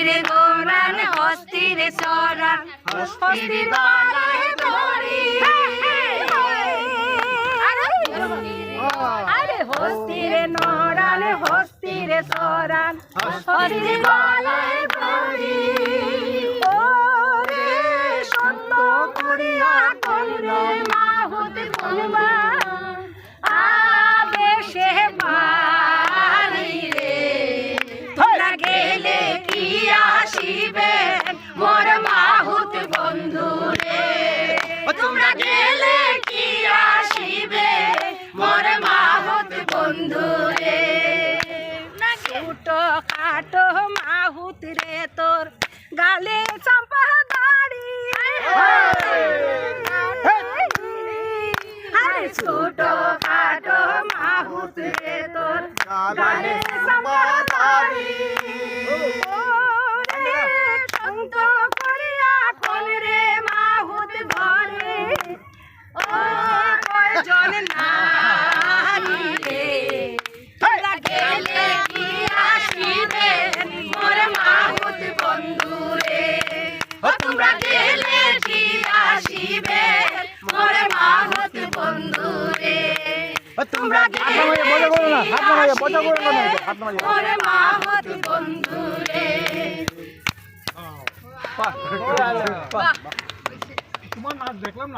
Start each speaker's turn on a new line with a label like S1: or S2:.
S1: হস্তির গোরান হস্তির চরান হস্তির গলায় দড়ি আরে হস্তির নরান হস্তির চরান হস্তির গলায় দড়ি ওরে সত্য করিয়া করলে মাহুত বলবা আবেশে বাড়ি রে তোরা গেলে কি আসিবে মোর মাহুত বন্ধু রে তোমরা গেলে কি আসিবে মোর মাহুত বন্ধু রে ছোটো খাটো মাহুত রে তোর গালে চম্পা দাড়ি আরে ছোটো খাটো মাহুত রে তোর গালে চম্পা দাড়ি ওরে সন্ত করিয়া কোন রে মাহুত ঘরে ও কয়জন নারী রে তোরা গেলে কি আসিবে মোর মাহুত বন্ধু রে তোমরা গেলে কি আসিবে মোর মাহুত বন্ধু রে তোমরা গেলে মোর মাহুত বন্ধু রে
S2: তোমার নাচ দেখলাম না।